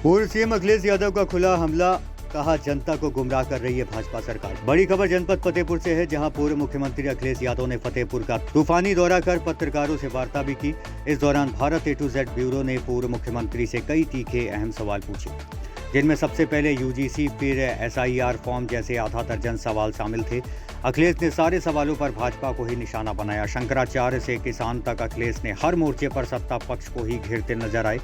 पूर्व सीएम अखिलेश यादव का खुला हमला, कहा जनता को गुमराह कर रही है भाजपा सरकार। बड़ी खबर जनपद फतेहपुर से है, जहां पूर्व मुख्यमंत्री अखिलेश यादव ने फतेहपुर का तूफानी दौरा कर पत्रकारों से वार्ता भी की। इस दौरान भारत A-Z ब्यूरो ने पूर्व मुख्यमंत्री से कई तीखे अहम सवाल पूछे, जिनमें सबसे पहले UGC फिर SIR फॉर्म जैसे आधा दर्जन सवाल शामिल थे। अखिलेश ने सारे सवालों पर भाजपा को ही निशाना बनाया। शंकराचार्य से किसान तक अखिलेश ने हर मोर्चे पर सत्ता पक्ष को ही घेरते नजर आए।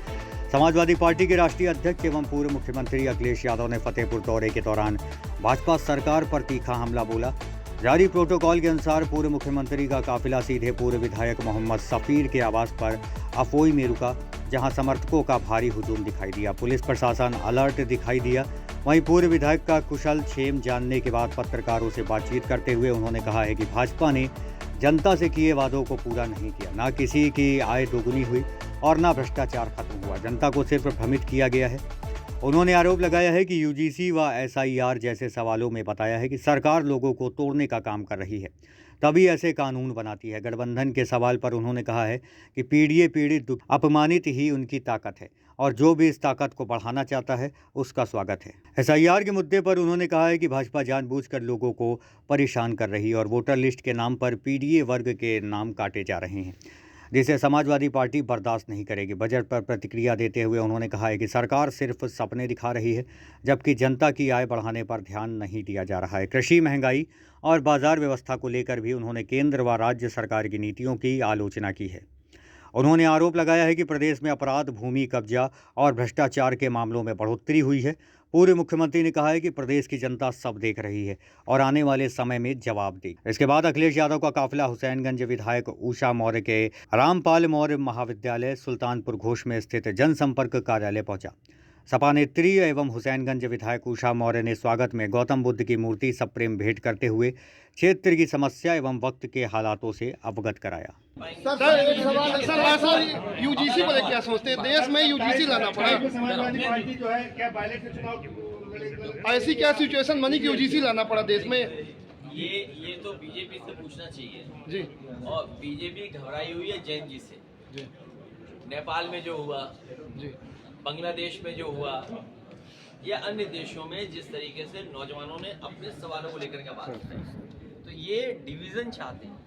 समाजवादी पार्टी के राष्ट्रीय अध्यक्ष एवं पूर्व मुख्यमंत्री अखिलेश यादव ने फतेहपुर दौरे के दौरान भाजपा सरकार पर तीखा हमला बोला। जारी प्रोटोकॉल के अनुसार पूर्व मुख्यमंत्री का काफिला सीधे पूर्व विधायक मोहम्मद सफीर के आवास पर अफोई में रुका, जहां समर्थकों का भारी हुजूम दिखाई दिया। पुलिस प्रशासन अलर्ट दिखाई दिया। वहीं पूर्व विधायक का कुशल क्षेम जानने के बाद पत्रकारों से बातचीत करते हुए उन्होंने कहा है कि भाजपा ने जनता से किए वादों को पूरा नहीं किया, ना किसी की आय दोगुनी हुई और ना भ्रष्टाचार खत्म हुआ। जनता को सिर्फ भ्रमित किया गया है। उन्होंने आरोप लगाया है कि UGC व SIR जैसे सवालों में बताया है कि सरकार लोगों को तोड़ने का काम कर रही है, तभी ऐसे कानून बनाती है। गठबंधन के सवाल पर उन्होंने कहा है कि PDA पीड़ित अपमानित ही उनकी ताकत है और जो भी इस ताकत को बढ़ाना चाहता है उसका स्वागत है। SIR के मुद्दे पर उन्होंने कहा है कि भाजपा जानबूझकर लोगों को परेशान कर रही है और वोटर लिस्ट के नाम पर PDA वर्ग के नाम काटे जा रहे हैं, जिसे समाजवादी पार्टी बर्दाश्त नहीं करेगी। बजट पर प्रतिक्रिया देते हुए उन्होंने कहा है कि सरकार सिर्फ सपने दिखा रही है, जबकि जनता की आय बढ़ाने पर ध्यान नहीं दिया जा रहा है। कृषि, महंगाई और बाजार व्यवस्था को लेकर भी उन्होंने केंद्र व राज्य सरकार की नीतियों की आलोचना की है। उन्होंने आरोप लगाया है कि प्रदेश में अपराध, भूमि कब्जा और भ्रष्टाचार के मामलों में बढ़ोतरी हुई है। पूर्व मुख्यमंत्री ने कहा है कि प्रदेश की जनता सब देख रही है और आने वाले समय में जवाब देगी। इसके बाद अखिलेश यादव का काफिला हुसैनगंज विधायक उषा मौर्य के रामपाल मौर्य महाविद्यालय सुल्तानपुर घोष में स्थित जनसंपर्क कार्यालय पहुंचा। सपा नेत्री एवं हुसैनगंज विधायक उषा मौर्य ने स्वागत में गौतम बुद्ध की मूर्ति सप्रेम भेंट करते हुए क्षेत्र की समस्या एवं वक्त के हालातों से अवगत कराया। सर एक सवाल सर UGC को लेकर क्या सोचते हैं? देश में UGC लाना पड़ा, ऐसी क्या सिचुएशन बनी कि UGC लाना पड़ा देश में? ये तो बीजेपी से पूछना चाहिए जी। और बीजेपी घबराई हुई है जैन जी से। जी। नेपाल में जो हुआ, जी, बांग्लादेश में जो हुआ, या अन्य देशों में जिस तरीके से नौजवानों ने अपने सवालों को लेकर के बात की, तो ये डिवीजन चाहते हैं।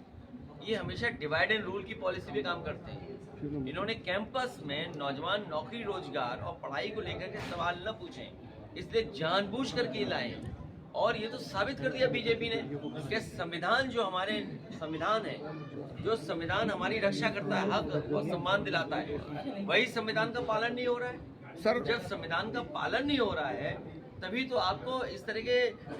ये हमेशा डिवाइड एंड रूल की पॉलिसी पे काम करते हैं। इन्होंने कैंपस में नौजवान नौकरी, रोजगार और पढ़ाई को लेकर के सवाल न पूछें, इसलिए जानबूझ करके लाए। और ये तो साबित कर दिया बीजेपी ने कि संविधान जो हमारे संविधान है, जो संविधान हमारी रक्षा करता है, हक और सम्मान दिलाता है, वही संविधान का पालन नहीं हो रहा है। सर जब संविधान का पालन नहीं हो रहा है, तभी तो आपको इस तरह के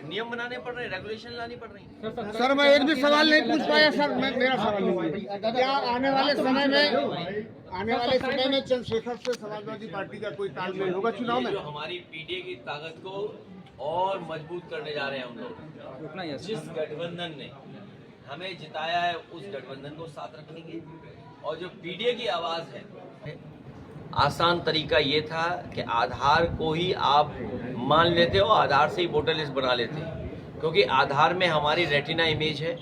नियम बनाने पड़ रहे हैं, रेगुलेशन लानी पड़ रही है। सर मैं एक भी सवाल नहीं पूछ पाया सर। मेरा सवाल नहीं, क्या आने वाले समय में चंद्रशेखर से समाजवादी पार्टी का कोई तालमेल होगा चुनाव में? जो हमारी PDA की ताकत को और मजबूत करने जा रहे हैं हम लोग। जिस गठबंधन ने हमें जिताया है, उस गठबंधन को साथ रखेंगे। और जो PDA की आवाज़ है, आसान तरीका ये था कि आधार को ही आप मान लेते हो, आधार से ही वोटर लिस्ट बना लेते हैं, क्योंकि आधार में हमारी रेटिना इमेज है,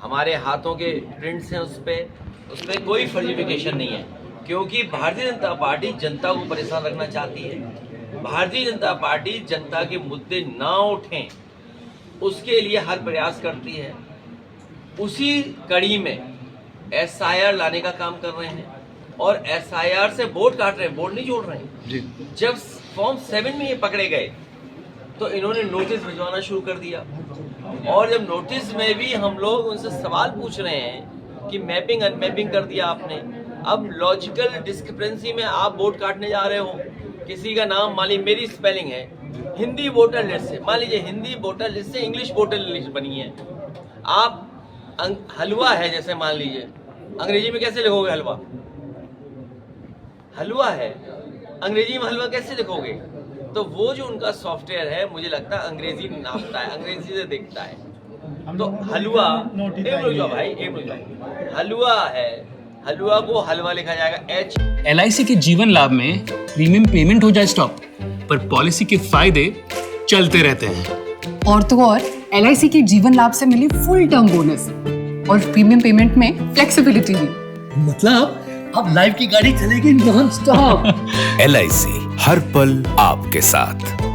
हमारे हाथों के प्रिंट्स हैं, उस पर कोई फर्जिफिकेशन नहीं है। क्योंकि भारतीय जनता पार्टी जनता को परेशान रखना चाहती है। भारतीय जनता पार्टी जनता के मुद्दे ना उठें, उसके लिए हर प्रयास करती है। उसी कड़ी में SIR लाने का काम कर रहे हैं और SIR से वोट काट रहे हैं, वोट नहीं जोड़ रहे हैं जी। जब फॉर्म 7 में ये पकड़े गए तो इन्होंने नोटिस भिजवाना शुरू कर दिया, और जब नोटिस में भी हम लोग उनसे सवाल पूछ रहे हैं कि मैपिंग अनमैपिंग कर दिया आपने, अब लॉजिकल डिस्क्रिपेंसी में आप वोट काटने जा रहे हो। किसी का नाम, मान लीजिए मेरी स्पेलिंग है हिंदी वोटर लिस्ट से, मान लीजिए हिंदी वोटर लिस्ट से इंग्लिश वोटर लिस्ट बनी है। आप हलवा है जैसे मान लीजिए, अंग्रेजी में कैसे लिखोगे हलवा? हलवा है, अंग्रेजी में हलवा कैसे लिखोगे? तो वो जो उनका सॉफ्टवेयर है, मुझे लगता है अंग्रेजी नापता है, अंग्रेजी से देखता है। तो हलवा, हलवा है, हलवा को हलवा लिखा जाएगा H। LIC के जीवन लाभ में प्रीमियम पेमेंट हो जाए स्टॉप, पर पॉलिसी के फायदे चलते रहते हैं। और तो और LIC के जीवन लाभ से मिली फुल टर्म बोनस और प्रीमियम पेमेंट में फ्लेक्सिबिलिटी भी। मतलब अब लाइफ की गाड़ी चलेगी नॉन स्टॉप। LIC हर पल आपके साथ।